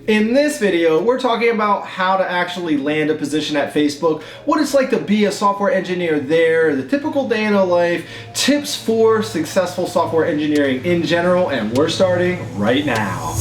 In this video, we're talking about how to actually land a position at Facebook, what it's like to be a software engineer there, the typical day in a life, tips for successful software engineering in general, and we're starting right now.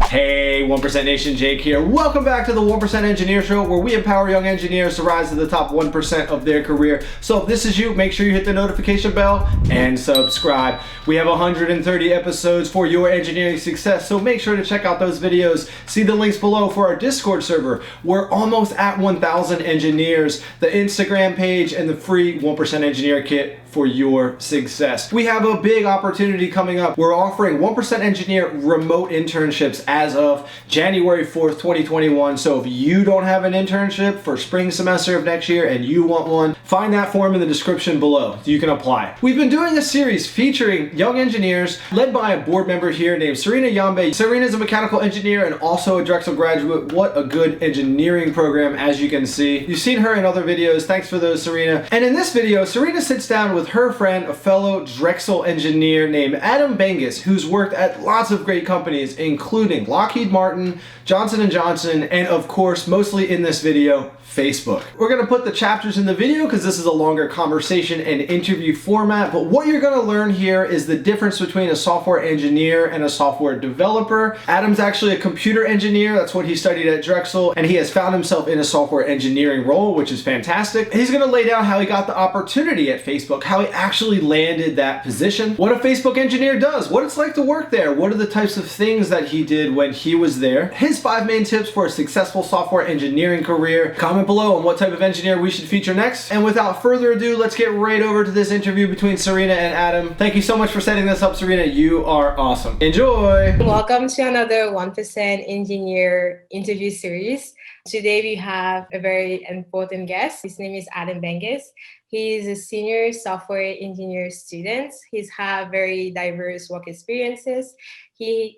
Hey, 1% Nation, Jake here. Welcome back to the 1% Engineer Show, where we empower young engineers to rise to the top 1% of their career. So if this is you, make sure you hit the notification bell and subscribe. We have 130 episodes for your engineering success, so make sure to check out those videos. See the links below for our Discord server. We're almost at 1,000 engineers, the Instagram page, and the free 1% Engineer Kit for your success. We have a big opportunity coming up. We're offering 1% Engineer remote internships as of January 4th, 2021. So if you don't have an internship for spring semester of next year and you want one, find that form in the description below. You can apply. We've been doing a series featuring young engineers led by a board member here named Serena Yambe. Serena is a mechanical engineer and also a Drexel graduate. What a good engineering program, as you can see. You've seen her in other videos. Thanks for those, Serena. And in this video, Serena sits down with her friend, a fellow Drexel engineer named Adam Bengus, who's worked at lots of great companies, including Lockheed Martin, Johnson & Johnson, and of course, mostly in this video, Facebook. We're gonna put the chapters in the video because this is a longer conversation and interview format, but what you're gonna learn here is the difference between a software engineer and a software developer. Adam's actually a computer engineer. That's what he studied at Drexel, and he has found himself in a software engineering role, which is fantastic. He's gonna lay down how he got the opportunity at Facebook, how he actually landed that position, what a Facebook engineer does, what it's like to work there, what are the types of things that he did when he was there, his 5 main tips for a successful software engineering career. Comment below on what type of engineer we should feature next. And without further ado, let's get right over to this interview between Serena and Adam. Thank you so much for setting this up, Serena. You are awesome. Enjoy. Welcome to another 1% Engineer interview series. Today we have a very important guest. His name is Adam Bengus. He's a senior software engineer student. He's had very diverse work experiences. He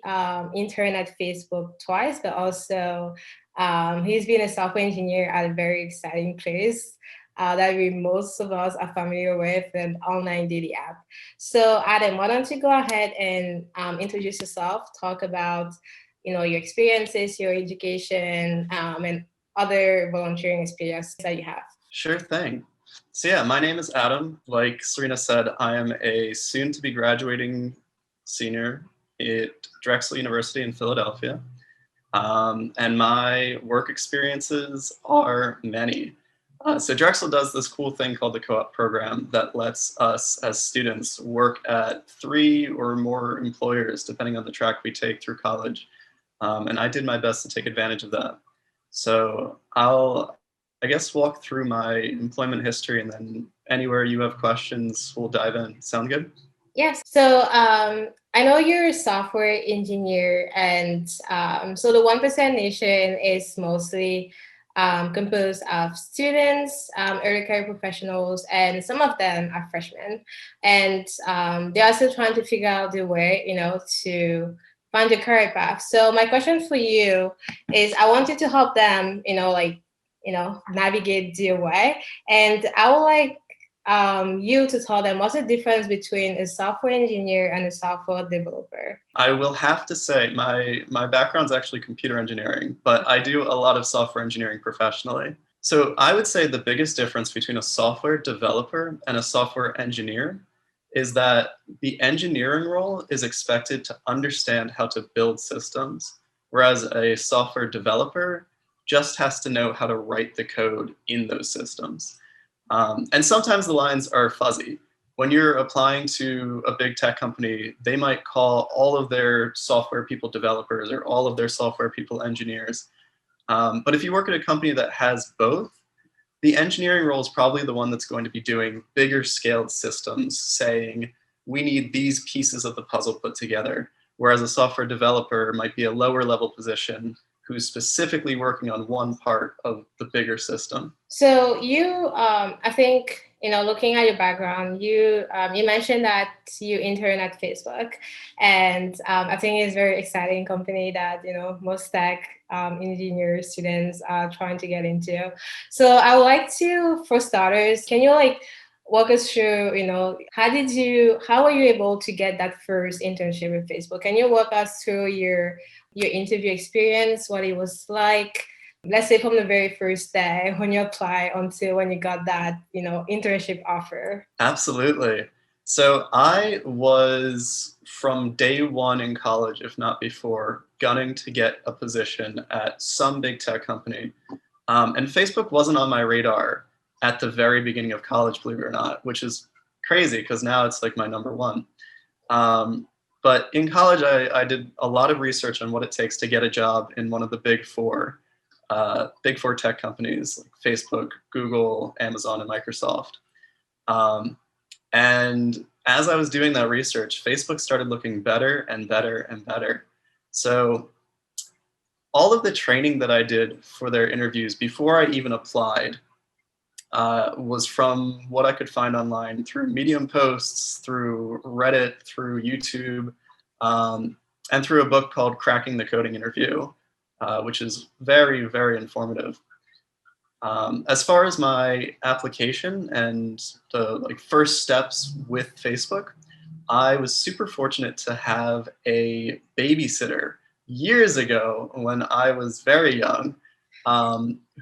interned at Facebook twice, but also he's been a software engineer at a very exciting place that most of us are familiar with, an online dating app. So Adam, why don't you go ahead and introduce yourself, talk about your experiences, your education, and other volunteering experiences that you have. Sure thing. So yeah, my name is Adam. Like Serena said, I am a soon-to-be graduating senior at Drexel University in Philadelphia. And my work experiences are many. So Drexel does this cool thing called the co-op program that lets us as students work at 3 or more employers, depending on the track we take through college. And I did my best to take advantage of that. So I guess walk through my employment history, and then anywhere you have questions, we'll dive in. Sound good? Yes. So I know you're a software engineer, and so the 1% Nation is mostly composed of students, early career professionals, and some of them are freshmen. And they're also trying to figure out the way, to find a career path. So my question for you is, I wanted to help them, navigate their way. And I would like you to tell them what's the difference between a software engineer and a software developer. I will have to say my background's actually computer engineering, but I do a lot of software engineering professionally. So I would say the biggest difference between a software developer and a software engineer is that the engineering role is expected to understand how to build systems, whereas a software developer just has to know how to write the code in those systems. And sometimes the lines are fuzzy. When you're applying to a big tech company, they might call all of their software people developers or all of their software people engineers. But if you work at a company that has both, the engineering role is probably the one that's going to be doing bigger scaled systems, saying, we need these pieces of the puzzle put together. Whereas a software developer might be a lower level position who's specifically working on one part of the bigger system. So you, I think, looking at your background, you mentioned that you intern at Facebook, and I think it's a very exciting company that most tech engineer students are trying to get into. So I would like to, for starters, can you walk us through, how were you able to get that first internship with Facebook? Can you walk us through your interview experience, what it was like? Let's say from the very first day when you apply until when you got that, internship offer. Absolutely. So I was from day one in college, if not before, gunning to get a position at some big tech company. And Facebook wasn't on my radar at the very beginning of college, believe it or not, which is crazy because now it's like my number one. But in college, I did a lot of research on what it takes to get a job in one of the big four tech companies like Facebook, Google, Amazon, and Microsoft. And as I was doing that research, Facebook started looking better and better and better. So all of the training that I did for their interviews before I even applied was from what I could find online through Medium posts, through Reddit, through YouTube, and through a book called Cracking the Coding Interview, which is very, very informative. As far as my application and the first steps with Facebook, I was super fortunate to have a babysitter years ago when I was very young,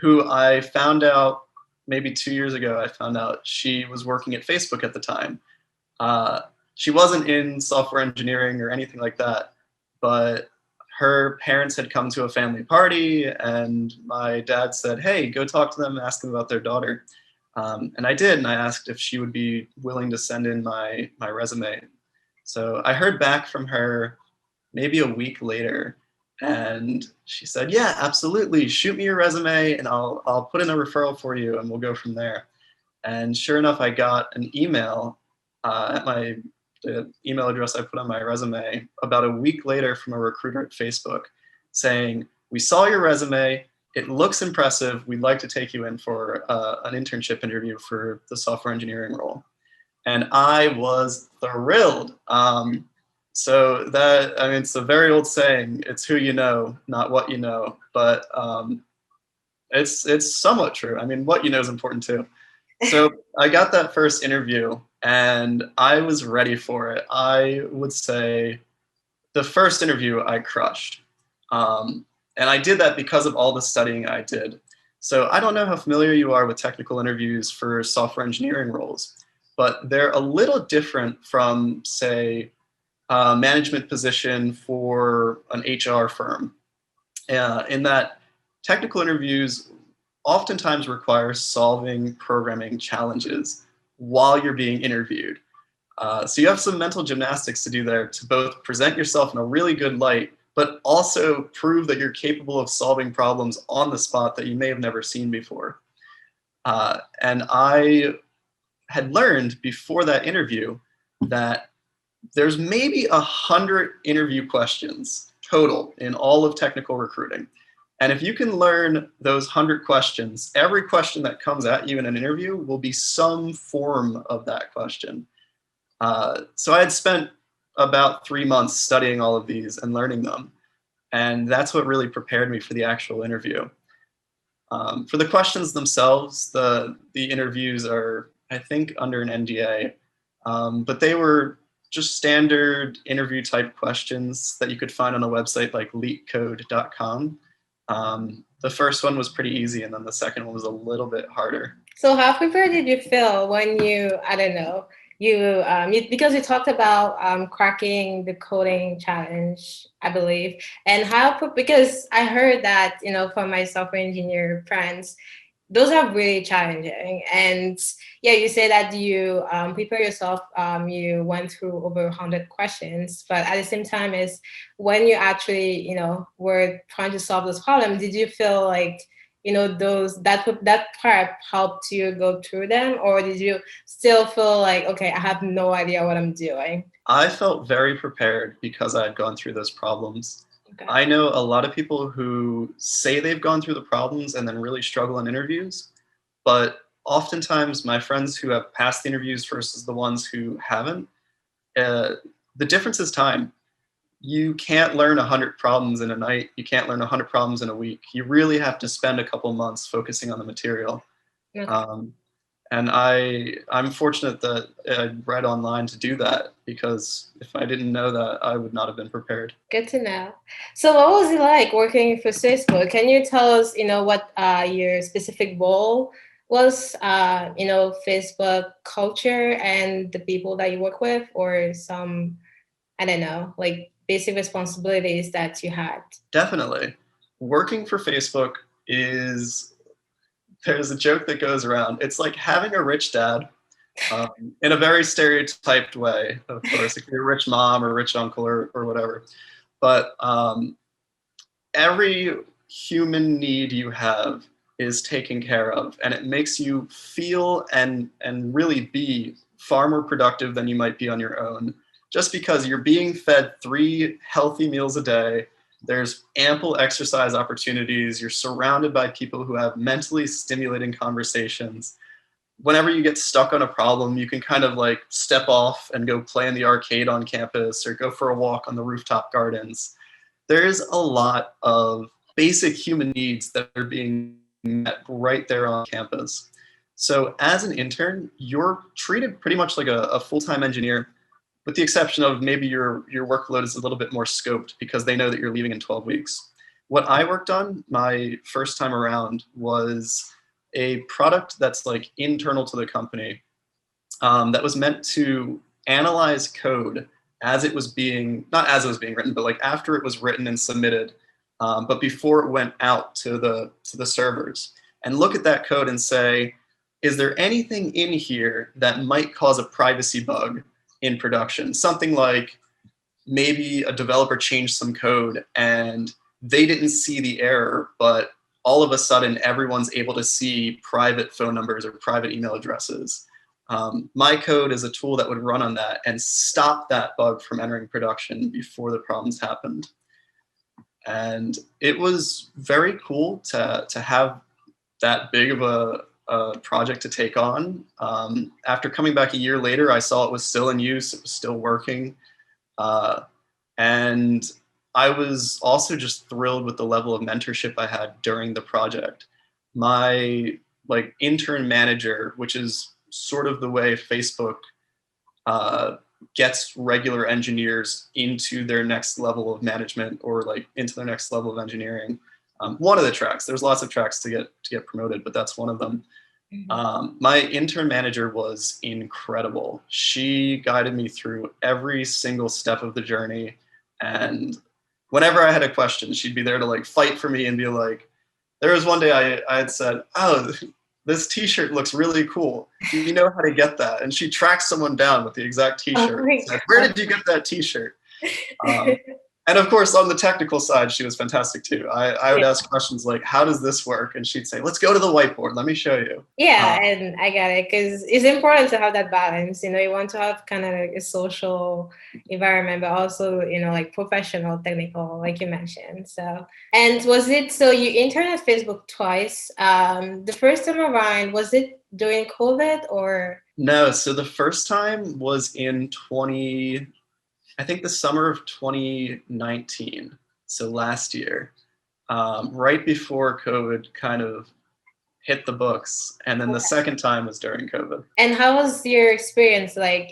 who I found out maybe 2 years ago. I found out she was working at Facebook at the time. She wasn't in software engineering or anything like that, but her parents had come to a family party and my dad said, "Hey, go talk to them and ask them about their daughter." And I did, and I asked if she would be willing to send in my resume. So I heard back from her maybe a week later, and she said, "Yeah, absolutely. Shoot me your resume and I'll put in a referral for you and we'll go from there." And sure enough, I got an email at the email address I put on my resume about a week later from a recruiter at Facebook saying, "We saw your resume. It looks impressive. We'd like to take you in for an internship interview for the software engineering role." And I was thrilled. So that, I mean, it's a very old saying, it's who you know, not what you know, but it's somewhat true. I mean, what you know is important too. So I got that first interview and I was ready for it. I would say the first interview I crushed. And I did that because of all the studying I did. So I don't know how familiar you are with technical interviews for software engineering roles, but they're a little different from, say, a management position for an HR firm, in that technical interviews oftentimes require solving programming challenges while you're being interviewed. So you have some mental gymnastics to do there to both present yourself in a really good light, but also prove that you're capable of solving problems on the spot that you may have never seen before. And I had learned before that interview that there's maybe 100 interview questions total in all of technical recruiting. And if you can learn those 100 questions, every question that comes at you in an interview will be some form of that question. So I had spent about 3 months studying all of these and learning them. And that's what really prepared me for the actual interview. For the questions themselves, the interviews are, I think, under an NDA, but they were just standard interview type questions that you could find on a website like leetcode.com. The first one was pretty easy, and then the second one was a little bit harder. So how prepared did you feel when you, I don't know, because you talked about cracking the coding challenge, I believe, and because I heard that, from my software engineer friends, those are really challenging. And yeah, you say that you prepare yourself, you went through over 100 questions, but at the same time is when you actually, were trying to solve those problems, did you feel like, that part helped you go through them, or did you still feel like, okay, I have no idea what I'm doing? I felt very prepared because I had gone through those problems. Okay. I know a lot of people who say they've gone through the problems and then really struggle in interviews, but oftentimes my friends who have passed the interviews versus the ones who haven't, the difference is time. You can't learn 100 problems in a night. You can't learn 100 problems in a week. You really have to spend a couple months focusing on the material. Okay. And I'm fortunate that I read online to do that, because if I didn't know that, I would not have been prepared. Good to know. So what was it like working for Facebook? Can you tell us, what your specific role was, Facebook culture and the people that you work with, or some, I don't know, like basic responsibilities that you had? Definitely. Working for Facebook is, there's a joke that goes around. It's like having a rich dad, in a very stereotyped way, of course, if you're a rich mom or rich uncle or whatever. But every human need you have is taken care of, and it makes you feel and really be far more productive than you might be on your own, just because you're being fed 3 healthy meals a day. There's ample exercise opportunities. You're surrounded by people who have mentally stimulating conversations. Whenever you get stuck on a problem, you can kind of like step off and go play in the arcade on campus or go for a walk on the rooftop gardens. There's a lot of basic human needs that are being met right there on campus. So as an intern, you're treated pretty much like a full-time engineer, with the exception of maybe your workload is a little bit more scoped because they know that you're leaving in 12 weeks. What I worked on my first time around was a product that's like internal to the company, that was meant to analyze code as it was being, not as it was being written, but like after it was written and submitted, but before it went out to the servers, and look at that code and say, is there anything in here that might cause a privacy bug in production? Something like maybe a developer changed some code and they didn't see the error, but all of a sudden everyone's able to see private phone numbers or private email addresses. My code is a tool that would run on that and stop that bug from entering production before the problems happened. And it was very cool to have that big of a project to take on. After coming back a year later, I saw it was still in use, it was still working. And I was also just thrilled with the level of mentorship I had during the project. My intern manager, which is sort of the way Facebook gets regular engineers into their next level of management, or like into their next level of engineering. One of the tracks, there's lots of tracks to get promoted, but that's one of them. My intern manager was incredible. She guided me through every single step of the journey. And whenever I had a question, she'd be there to like fight for me and be like, there was one day I had said, oh, this t-shirt looks really cool. Do you know how to get that? And she tracked someone down with the exact t-shirt. Oh Said, where did you get that t-shirt? And of course, on the technical side, she was fantastic too. I would ask questions like, how does this work? And she'd say, let's go to the whiteboard. Let me show you. Yeah, and I get it, because it's important to have that balance. You want to have kind of like a social environment, but also, like professional, technical, like you mentioned. So, and was it, so you interned at Facebook twice. The first time around, was it during COVID or? No, so the first time was in I think the summer of 2019, so last year, right before COVID kind of hit the books. And then the second time was during COVID. And how was your experience like,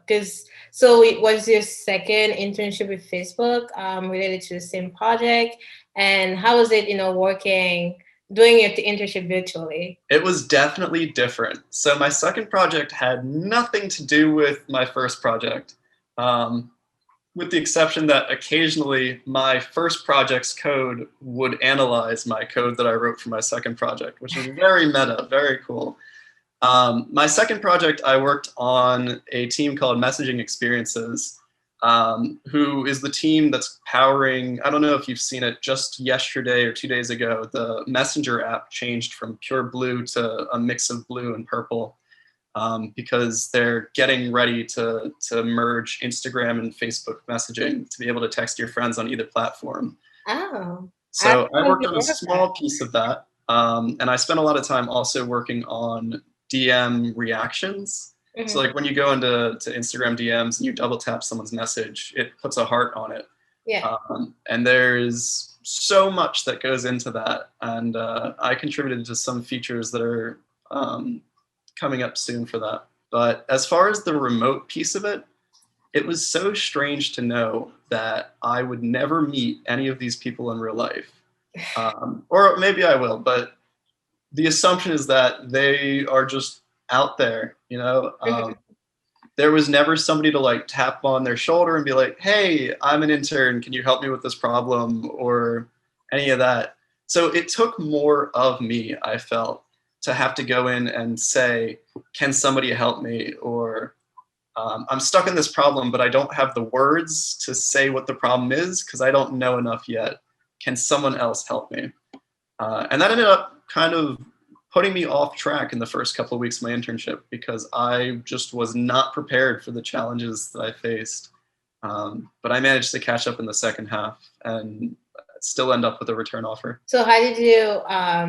because, so it was your second internship with Facebook related to the same project. And how was it, doing your internship virtually? It was definitely different. So my second project had nothing to do with my first project. With the exception that occasionally my first project's code would analyze my code that I wrote for my second project, which was very meta, very cool. My second project, I worked on a team called Messaging Experiences, who is the team that's powering, I don't know if you've seen it, just yesterday or 2 days ago, the Messenger app changed from pure blue to a mix of blue and purple. Because they're getting ready to merge Instagram and Facebook messaging to be able to text your friends on either platform. Oh. So I worked on a small piece of that. And I spent a lot of time also working on DM reactions. Mm-hmm. So like when you go into Instagram DMs and you double tap someone's message, it puts a heart on it. Yeah. And there's so much that goes into that. And I contributed to some features that are coming up soon for that. But as far as the remote piece of it, it was so strange to know that I would never meet any of these people in real life. Or maybe I will, but the assumption is that they are just out there, you know? There was never somebody to like tap on their shoulder and be like, hey, I'm an intern. Can you help me with this problem? Or any of that. So it took more of me, I felt, to have to go in and say, can somebody help me? Or I'm stuck in this problem, but I don't have the words to say what the problem is because I don't know enough yet. Can someone else help me? And that ended up kind of putting me off track in the first couple of weeks of my internship because I just was not prepared for the challenges that I faced. But I managed to catch up in the second half and still end up with a return offer. So how did you,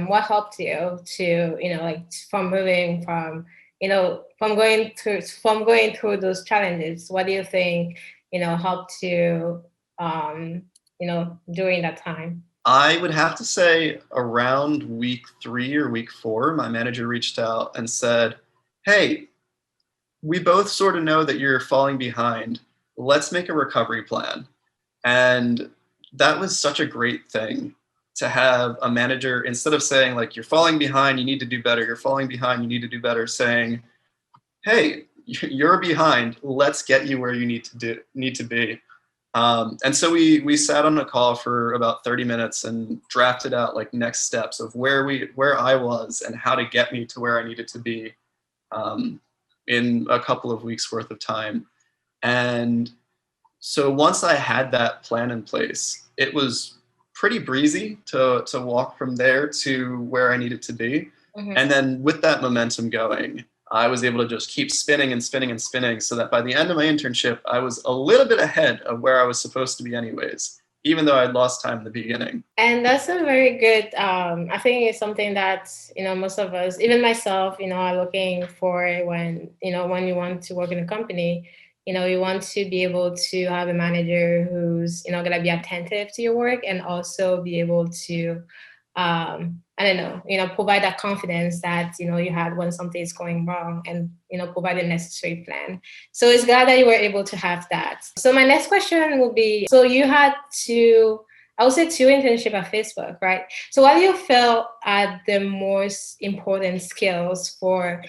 what helped you to, like from moving from, from going through those challenges? What do you think, helped you, during that time? I would have to say around week 3 or week 4, my manager reached out and said, hey, we both sort of know that you're falling behind. Let's make a recovery plan. And that was such a great thing to have a manager, instead of saying like, you're falling behind, you need to do better. You're falling behind, you need to do better. Saying, hey, you're behind. Let's get you where you need to be. And so we sat on a call for about 30 minutes and drafted out like next steps of where I was and how to get me to where I needed to be in a couple of weeks worth of time. And so once I had that plan in place, it was pretty breezy to walk from there to where I needed to be. Mm-hmm. And then with that momentum going, I was able to just keep spinning and spinning and spinning so that by the end of my internship, I was a little bit ahead of where I was supposed to be anyways, even though I'd lost time in the beginning. And that's a very good, I think it's something that, most of us, even myself, are looking for when you want to work in a company. You want to be able to have a manager who's, going to be attentive to your work and also be able to, provide that confidence that, you had when something is going wrong and, provide a necessary plan. So it's glad that you were able to have that. So my next question will be, so you had two internships at Facebook, right? So what do you feel are the most important skills for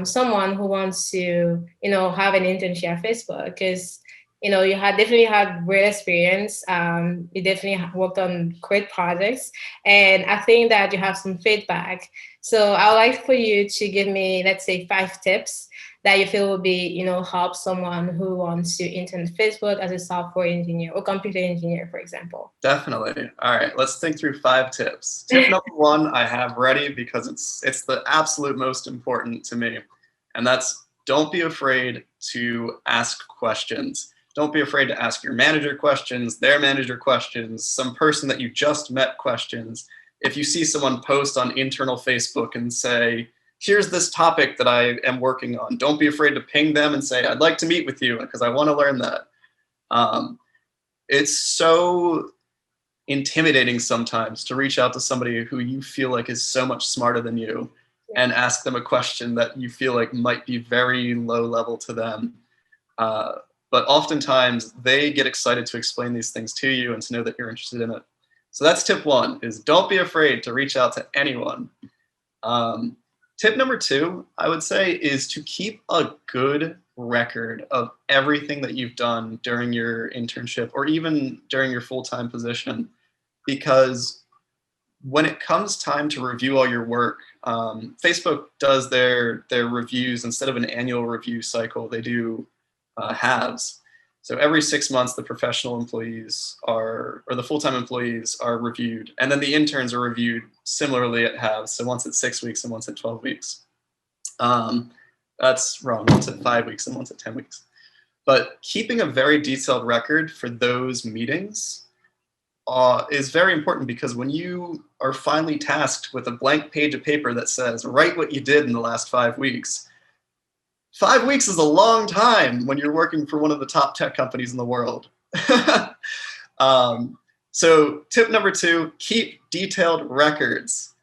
someone who wants to, have an internship at Facebook? Because, you definitely had great experience. You definitely worked on great projects. And I think that you have some feedback. So I would like for you to give me, let's say, 5 tips that you feel will be, help someone who wants to intern at Facebook as a software engineer or computer engineer, for example. Definitely. All right, let's think through 5 tips. Tip number 1, I have ready because it's the absolute most important to me. And that's, don't be afraid to ask questions. Don't be afraid to ask your manager questions, their manager questions, some person that you just met questions. If you see someone post on internal Facebook and say, here's this topic that I am working on, don't be afraid to ping them and say, I'd like to meet with you because I want to learn that. It's so intimidating sometimes to reach out to somebody who you feel like is so much smarter than you and ask them a question that you feel like might be very low level to them. But oftentimes they get excited to explain these things to you and to know that you're interested in it. So that's tip 1, is don't be afraid to reach out to anyone. Tip number 2, I would say, is to keep a good record of everything that you've done during your internship or even during your full-time position. Because when it comes time to review all your work, Facebook does their reviews instead of an annual review cycle. They do halves. So every 6 months, the professional employees or the full-time employees are reviewed. And then the interns are reviewed similarly at halves. So once at 6 weeks and once at 12 weeks. That's wrong. Once at 5 weeks and once at 10 weeks. But keeping a very detailed record for those meetings is very important, because when you are finally tasked with a blank page of paper that says, write what you did in the last 5 weeks, 5 weeks is a long time when you're working for one of the top tech companies in the world. So tip number 2, keep detailed records.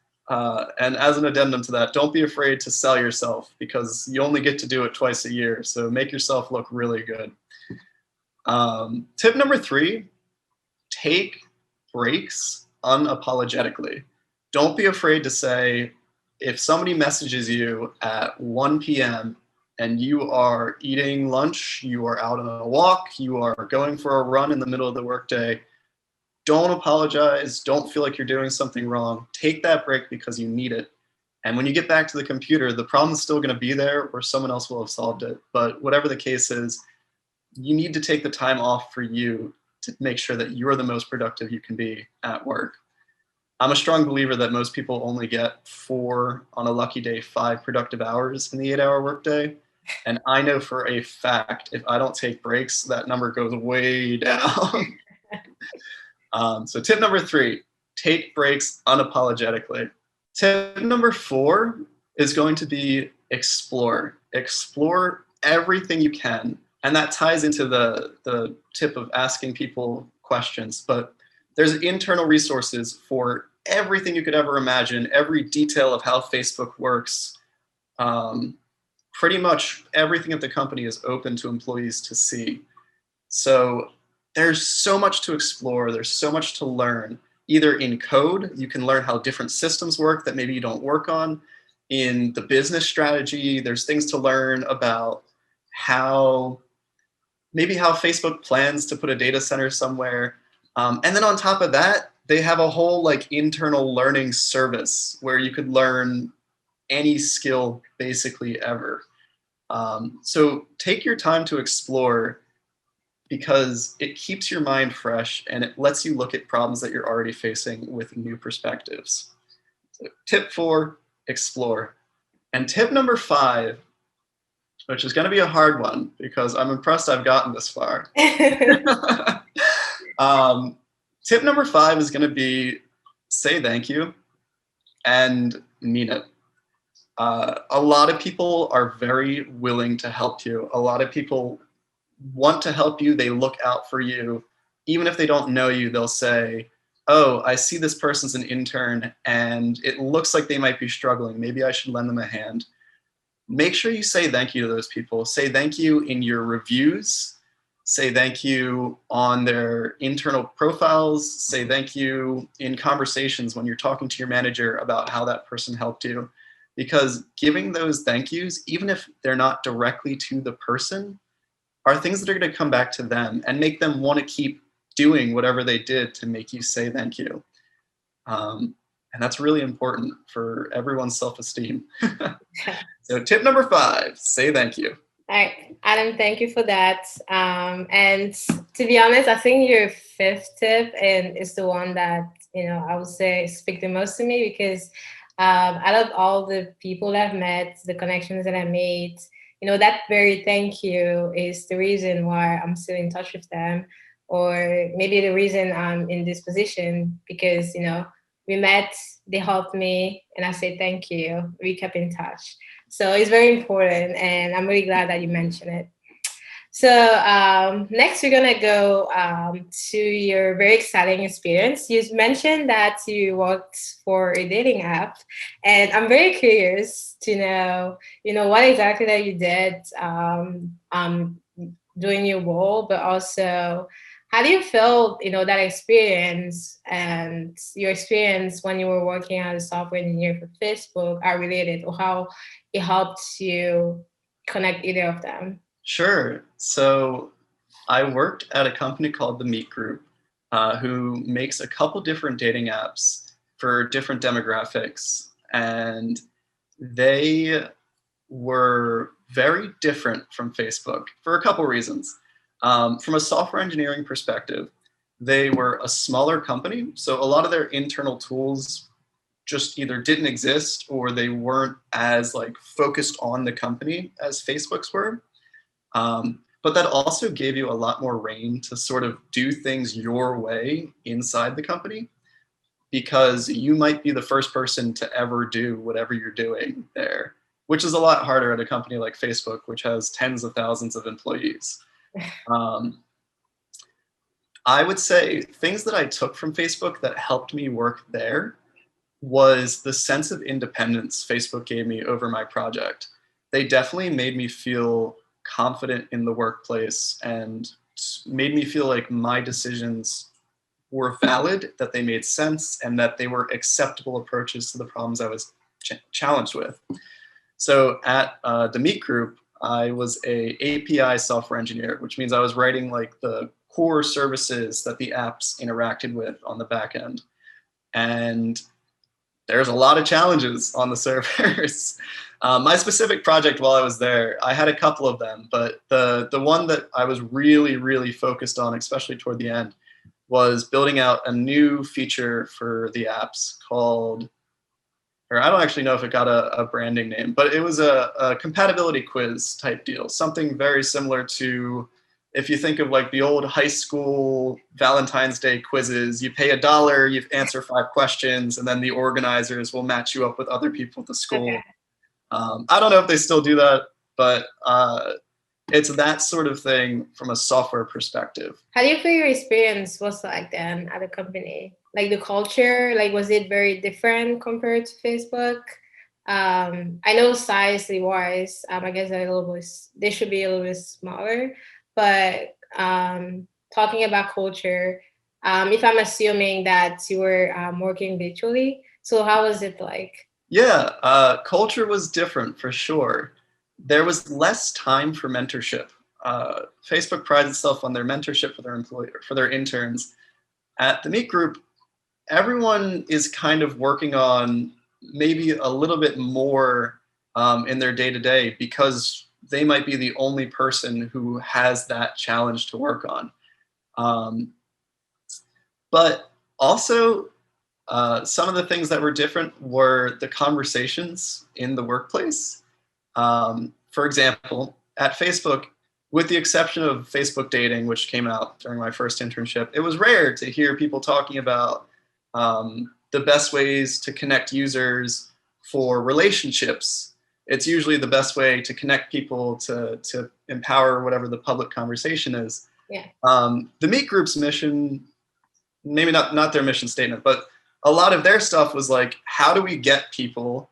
And as an addendum to that, don't be afraid to sell yourself because you only get to do it twice a year. So make yourself look really good. Tip number 3, take breaks unapologetically. Don't be afraid to say, if somebody messages you at 1 p.m. and you are eating lunch, you are out on a walk, you are going for a run in the middle of the workday, don't apologize. Don't feel like you're doing something wrong. Take that break because you need it. And when you get back to the computer, the problem's still going to be there or someone else will have solved it. But whatever the case is, you need to take the time off for you to make sure that you're the most productive you can be at work. I'm a strong believer that most people only get 4, on a lucky day, 5 productive hours in the 8-hour workday. And I know for a fact, if I don't take breaks, that number goes way down. So tip number 3, take breaks unapologetically. Tip number 4 is going to be explore. Explore everything you can. And that ties into the tip of asking people questions. But there's internal resources for everything you could ever imagine, every detail of how Facebook works. Pretty much everything at the company is open to employees to see. So there's so much to explore. There's so much to learn. Either in code, you can learn how different systems work that maybe you don't work on. In the business strategy, there's things to learn about how Facebook plans to put a data center somewhere. And then on top of that, they have a whole internal learning service where you could learn any skill basically ever. So take your time to explore because it keeps your mind fresh and it lets you look at problems that you're already facing with new perspectives. So tip 4, explore. And tip number 5, which is going to be a hard one because I'm impressed I've gotten this far. Tip number 5 is going to be say thank you and mean it. A lot of people are very willing to help you. A lot of people want to help you. They look out for you. Even if they don't know you, they'll say, oh, I see this person's an intern and it looks like they might be struggling. Maybe I should lend them a hand. Make sure you say thank you to those people. Say thank you in your reviews. Say thank you on their internal profiles. Say thank you in conversations when you're talking to your manager about how that person helped you. Because giving those thank yous, even if they're not directly to the person, are things that are going to come back to them and make them want to keep doing whatever they did to make you say thank you. And that's really important for everyone's self-esteem. So tip number 5, say thank you. All right, Adam, thank you for that. And to be honest, I think your 5th tip and is the one that, I would say speak the most to me because out of all the people that I've met, the connections that I made, that very thank you is the reason why I'm still in touch with them, or maybe the reason I'm in this position because, we met, they helped me, and I say thank you. We kept in touch. So it's very important, and I'm really glad that you mentioned it. So next, we're going to go to your very exciting experience. You mentioned that you worked for a dating app, and I'm very curious to know, what exactly that you did doing your role, but also how do you feel, that experience and your experience when you were working as a software engineer for Facebook are related, or how it helped you connect either of them? Sure. So I worked at a company called the Meet Group, who makes a couple different dating apps for different demographics. And they were very different from Facebook for a couple reasons. From a software engineering perspective, they were a smaller company. So a lot of their internal tools just either didn't exist or they weren't as focused on the company as Facebook's were. But that also gave you a lot more reign to sort of do things your way inside the company, because you might be the first person to ever do whatever you're doing there, which is a lot harder at a company like Facebook, which has tens of thousands of employees. I would say things that I took from Facebook that helped me work there was the sense of independence Facebook gave me over my project. They definitely made me feel confident in the workplace and made me feel like my decisions were valid, that they made sense, and that they were acceptable approaches to the problems I was challenged with. So at the Meet Group, I was a API software engineer, which means I was writing like the core services that the apps interacted with on the back end. And there's a lot of challenges on the servers. My specific project while I was there, I had a couple of them, but the one that I was really, really focused on, especially toward the end, was building out a new feature for the apps called, or I don't actually know if it got a branding name, but it was a compatibility quiz type deal, something very similar to, if you think of like the old high school Valentine's Day quizzes, you pay $1, you answer 5 questions, and then the organizers will match you up with other people at the school. Okay. I don't know if they still do that, but it's that sort of thing from a software perspective. How do you feel your experience was like then at the company? Like the culture, like was it very different compared to Facebook? I know size-wise, I guess they're a little bit, they should be a little bit smaller, but talking about culture, if I'm assuming that you were working virtually, so how was it like? Yeah, culture was different for sure. There was less time for mentorship. Facebook prides itself on their mentorship for their for their interns. At the Meet Group, everyone is kind of working on maybe a little bit more in their day-to-day because they might be the only person who has that challenge to work on. But also, some of the things that were different were the conversations in the workplace. For example, at Facebook, with the exception of Facebook dating, which came out during my first internship, it was rare to hear people talking about the best ways to connect users for relationships. It's usually the best way to connect people to empower whatever the public conversation is. Yeah. The Meet Group's mission, maybe not their mission statement, but a lot of their stuff was like, how do we get people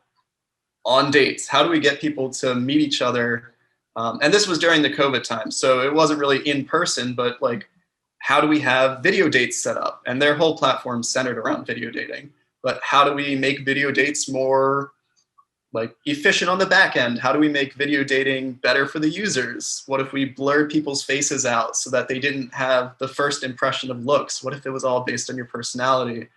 on dates? How do we get people to meet each other? And this was during the COVID time, so it wasn't really in person, but like, how do we have video dates set up? And their whole platform centered around video dating. But how do we make video dates more like efficient on the back end? How do we make video dating better for the users? What if we blurred people's faces out so that they didn't have the first impression of looks? What if it was all based on your personality?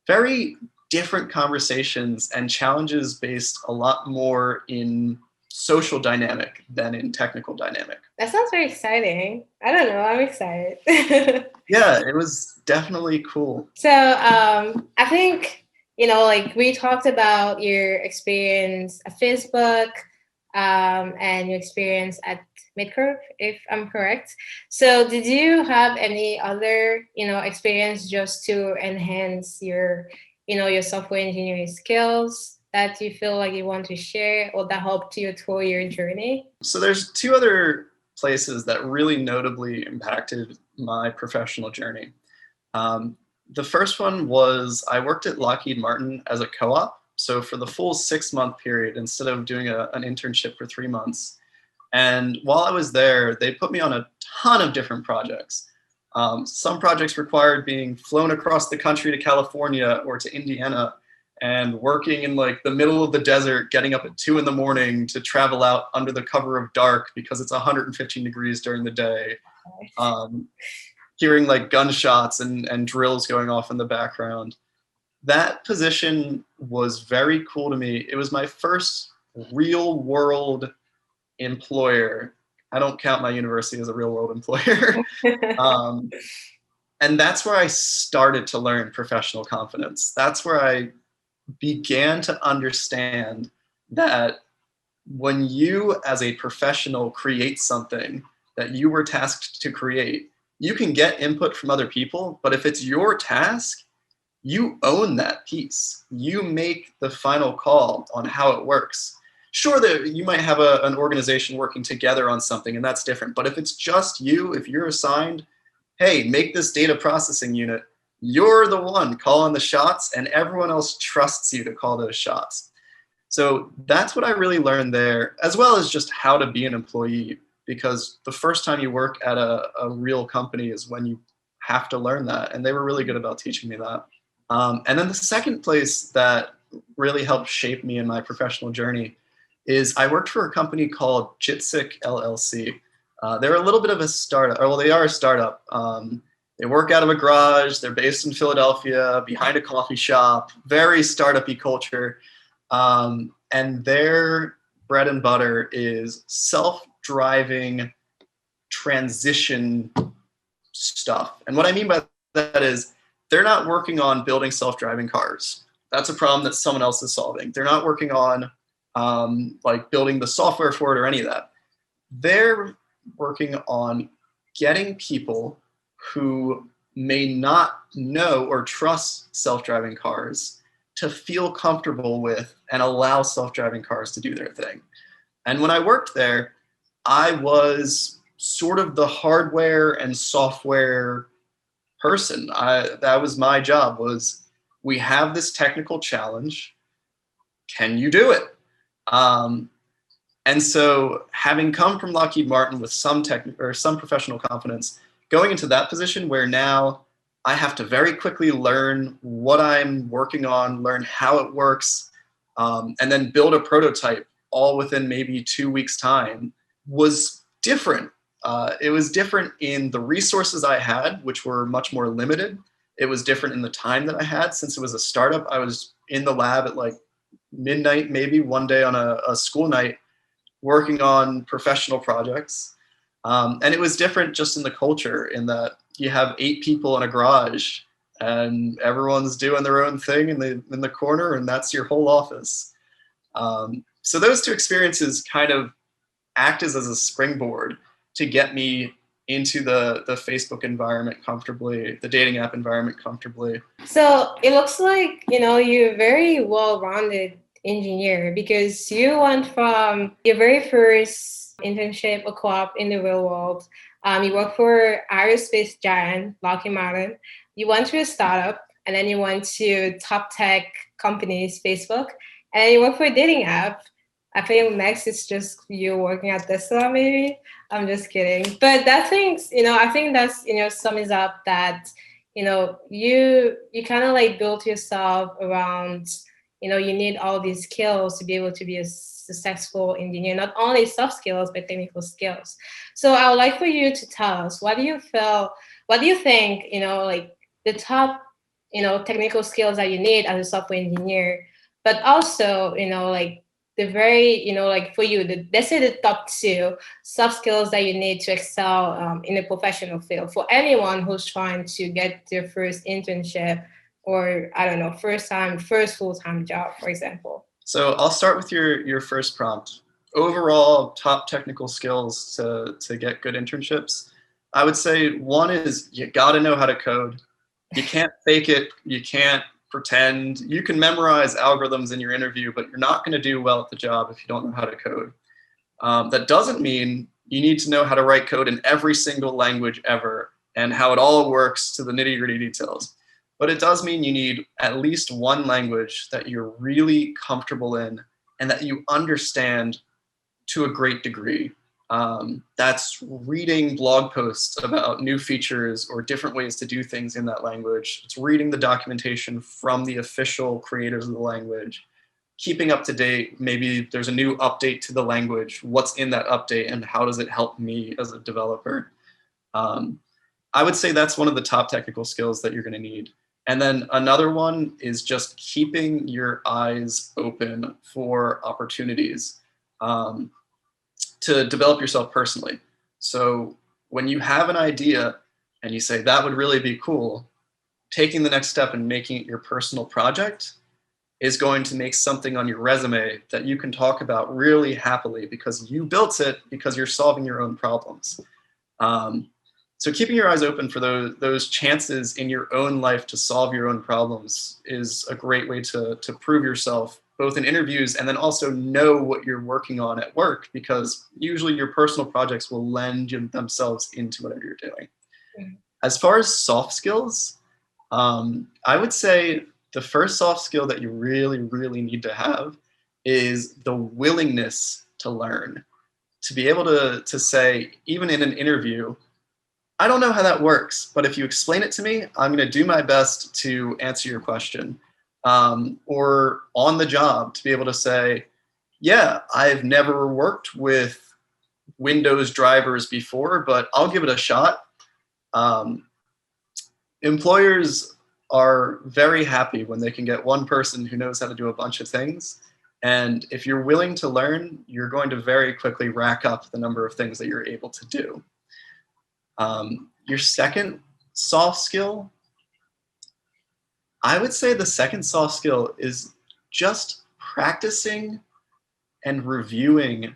Very different conversations and challenges based a lot more in social dynamic than in technical dynamic. That sounds very exciting. I don't know, I'm excited. Yeah, it was definitely cool. So I think, like we talked about your experience at Facebook and your experience at Midcurve, if I'm correct. So did you have any other, experience just to enhance your, your software engineering skills that you feel like you want to share or that helped you through your journey? So there's 2 other places that really notably impacted my professional journey. The first one was I worked at Lockheed Martin as a co-op. So for the full 6-month period, instead of doing an internship for 3 months. And while I was there, they put me on a ton of different projects. Some projects required being flown across the country to California or to Indiana and working in like the middle of the desert, getting up at 2 a.m. to travel out under the cover of dark because it's 115 degrees during the day. Hearing like gunshots and drills going off in the background. That position was very cool to me. It was my first real world employer. I don't count my university as a real world employer. And that's where I started to learn professional confidence. That's where I began to understand that when you as a professional create something that you were tasked to create, you can get input from other people, but if it's your task, you own that piece. You make the final call on how it works. Sure, that you might have an organization working together on something, and that's different. But if it's just you, if you're assigned, hey, make this data processing unit, You're the one calling the shots, and everyone else trusts you to call those shots. So that's what I really learned there, as well as just how to be an employee, because the first time you work at a real company is when you have to learn that. And they were really good about teaching me that. And then the second place that really helped shape me in my professional journey is I worked for a company called Jitsik LLC. They're a little bit of a startup, or well, they are a startup. They work out of a garage. They're based in Philadelphia, behind a coffee shop, very startup-y culture. And their bread and butter is self-driving transition stuff. And what I mean by that is they're not working on building self-driving cars. That's a problem that someone else is solving. They're not working on like building the software for it or any of that. They're working on getting people who may not know or trust self-driving cars to feel comfortable with and allow self-driving cars to do their thing. And when I worked there, I was sort of the hardware and software person. That was my job, was we have this technical challenge. Can you do it? And so having come from Lockheed Martin with some professional confidence, going into that position where now I have to very quickly learn what I'm working on, learn how it works, and then build a prototype all within maybe 2 weeks' time was different. It was different in the resources I had, which were much more limited. It was different in the time that I had. Since it was a startup, I was in the lab at like midnight, maybe one day on a school night, working on professional projects. And it was different just in the culture, in that you have 8 people in a garage and everyone's doing their own thing in the corner, and that's your whole office. So those two experiences kind of act as a springboard to get me into the Facebook environment comfortably, the dating app environment comfortably. So it looks like, you're a very well-rounded engineer, because you went from your very first internship, a co-op in the real world. You worked for aerospace giant Lockheed Martin. You went to a startup, and then you went to top tech companies, Facebook, and then you worked for a dating app. I think next it's just you working at Tesla, maybe. I'm just kidding. But that things, I think that's, sums up that, you kind of like built yourself around, you need all these skills to be able to be a successful engineer, not only soft skills, but technical skills. So I would like for you to tell us, what do you think, like the top, technical skills that you need as a software engineer, but also, like the very, like for you, let's say the top 2 soft skills that you need to excel in a professional field for anyone who's trying to get their first internship, or I don't know, first full-time job, for example. So I'll start with your first prompt. Overall, top technical skills to get good internships. I would say one is you got to know how to code. You can't fake it. You can't pretend. You can memorize algorithms in your interview, but you're not going to do well at the job if you don't know how to code. That doesn't mean you need to know how to write code in every single language ever and how it all works to the nitty-gritty details. But it does mean you need at least one language that you're really comfortable in and that you understand to a great degree. That's reading blog posts about new features or different ways to do things in that language. It's reading the documentation from the official creators of the language, keeping up to date. Maybe there's a new update to the language. What's in that update and how does it help me as a developer? I would say that's one of the top technical skills that you're going to need. And then another one is just keeping your eyes open for opportunities to develop yourself personally. So when you have an idea and you say, that would really be cool, taking the next step and making it your personal project is going to make something on your resume that you can talk about really happily because you built it, because you're solving your own problems. So keeping your eyes open for those chances in your own life to solve your own problems is a great way to prove yourself, both in interviews and then also know what you're working on at work, because usually your personal projects will lend themselves into whatever you're doing. Mm-hmm. As far as soft skills, I would say the first soft skill that you really, really need to have is the willingness to learn. To be able to say, even in an interview, I don't know how that works, but if you explain it to me, I'm going to do my best to answer your question. Or on the job, to be able to say, yeah, I've never worked with Windows drivers before, but I'll give it a shot. Um, Employers are very happy when they can get one person who knows how to do a bunch of things. And if you're willing to learn, you're going to very quickly rack up the number of things that you're able to do. Your second soft skill, I would say the second soft skill is just practicing and reviewing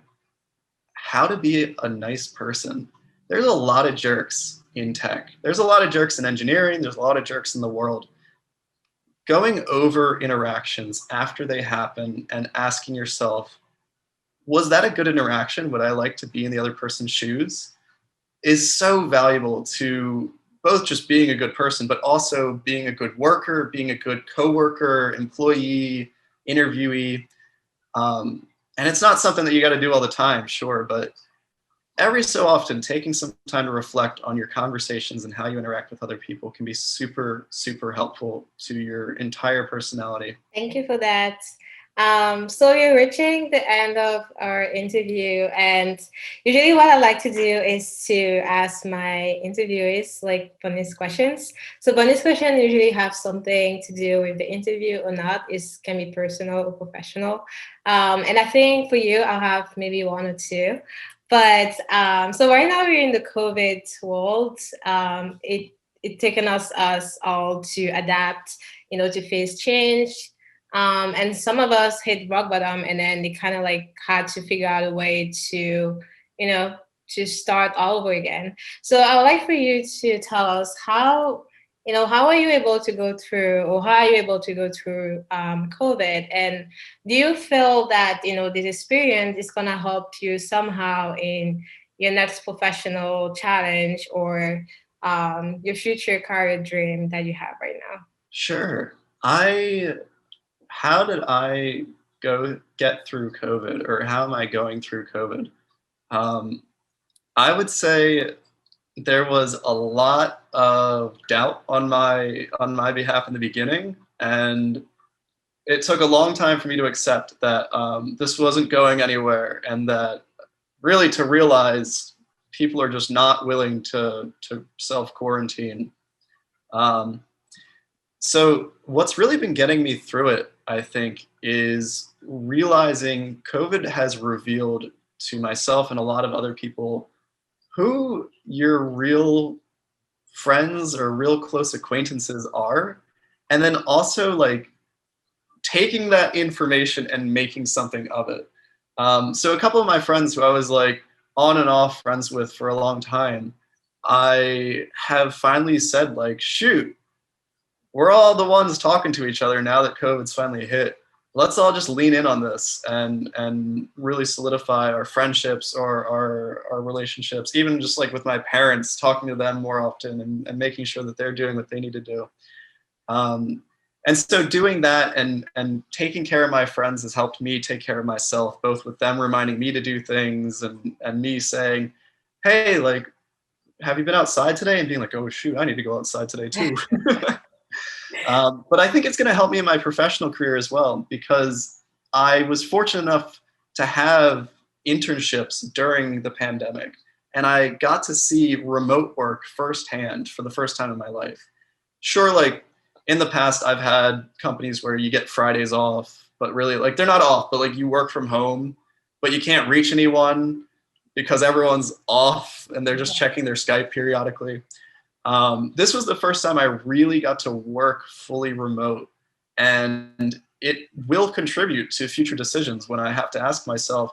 how to be a nice person. There's a lot of jerks in tech. There's a lot of jerks in engineering. There's a lot of jerks in the world. Going over interactions after they happen and asking yourself, was that a good interaction? Would I like to be in the other person's shoes? Is so valuable to both just being a good person, but also being a good worker, being a good coworker, employee, interviewee. And it's not something that you got to do all the time, sure, but every so often, taking some time to reflect on your conversations and how you interact with other people can be super, super helpful to your entire personality. Thank you for that. So you're reaching the end of our interview, and usually what I like to do is to ask my interviewees like bonus questions. So bonus questions usually have something to do with the interview or not. It can be personal or professional. And I think for you, I'll have maybe one or two. But so right now we're in the COVID world. It taken us all to adapt, to face change. And some of us hit rock bottom, and then they kind of like had to figure out a way to, to start all over again. So I would like for you to tell us how are you able to go through, or how are you able to go through COVID? And do you feel that, this experience is going to help you somehow in your next professional challenge or your future career dream that you have right now? Sure. How did I get through COVID, or how am I going through COVID? I would say there was a lot of doubt on my behalf in the beginning, and it took a long time for me to accept that this wasn't going anywhere, and that really to realize people are just not willing to self-quarantine. So what's really been getting me through it, I think, is realizing COVID has revealed to myself and a lot of other people who your real friends or real close acquaintances are, and then also like taking that information and making something of it. So a couple of my friends who I was like on and off friends with for a long time, I have finally said like, shoot, we're all the ones talking to each other now that COVID's finally hit. Let's all just lean in on this and really solidify our friendships or our relationships, even just like with my parents, talking to them more often and making sure that they're doing what they need to do. And so doing that and taking care of my friends has helped me take care of myself, both with them reminding me to do things and me saying, hey, like, have you been outside today? And being like, oh, shoot, I need to go outside today too. But I think it's going to help me in my professional career as well, because I was fortunate enough to have internships during the pandemic, and I got to see remote work firsthand for the first time in my life. Sure, like in the past, I've had companies where you get Fridays off, but really like they're not off, but like you work from home, but you can't reach anyone because everyone's off and they're just checking their Skype periodically. This was the first time I really got to work fully remote, and it will contribute to future decisions when I have to ask myself,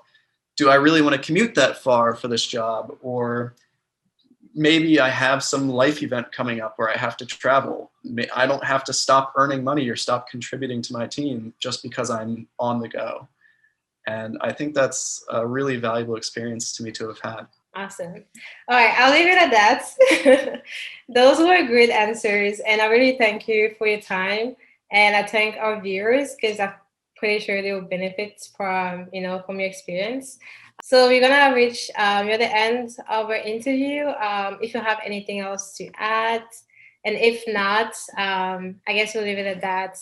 do I really want to commute that far for this job? Or maybe I have some life event coming up where I have to travel. I don't have to stop earning money or stop contributing to my team just because I'm on the go. And I think that's a really valuable experience to me to have had. Awesome. All right, I'll leave it at that. Those were great answers, and I really thank you for your time. And I thank our viewers because I'm pretty sure they will benefit from from your experience. So we're gonna reach near the end of our interview. If you have anything else to add, and if not, I guess we'll leave it at that.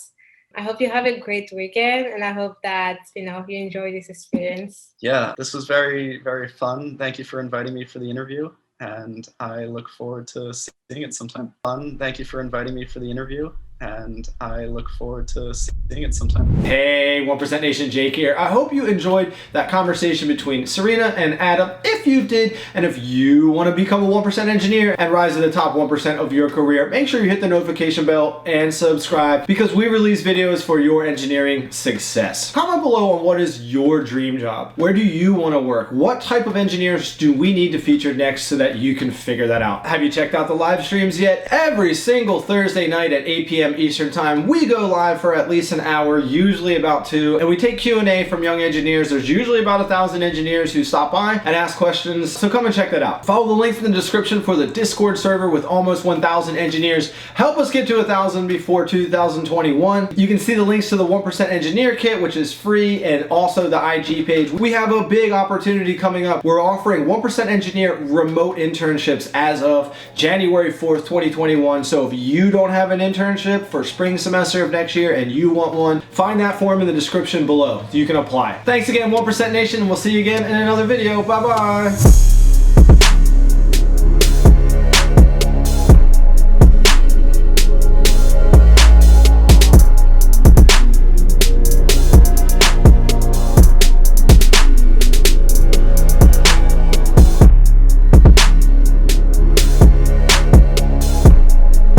I hope you have a great weekend, and I hope that you enjoy this experience. Yeah, this was very, very fun. Thank you for inviting me for the interview, and I look forward to seeing it sometime. Thank you for inviting me for the interview, and I look forward to seeing it sometime. Hey, 1% Nation, Jake here. I hope you enjoyed that conversation between Serena and Adam. If you did, and if you want to become a 1% engineer and rise to the top 1% of your career, make sure you hit the notification bell and subscribe because we release videos for your engineering success. Comment below on what is your dream job. Where do you want to work? What type of engineers do we need to feature next so that you can figure that out? Have you checked out the live streams yet? Every single Thursday night at 8 p.m. Eastern time, we go live for at least an hour, usually about 2, and we take Q&A from young engineers. There's usually about 1,000 engineers who stop by and ask questions, so come and check that out. Follow the links in the description for the Discord server with almost 1,000 engineers. Help us get to 1,000 before 2021. You can see the links to the 1% Engineer Kit, which is free, and also the IG page. We have a big opportunity coming up. We're offering 1% Engineer remote internships as of January 4th, 2021. So if you don't have an internship for spring semester of next year and you want one, find that form in the description below. You can apply. Thanks again, 1% Nation, and we'll see you again in another video. Bye-bye.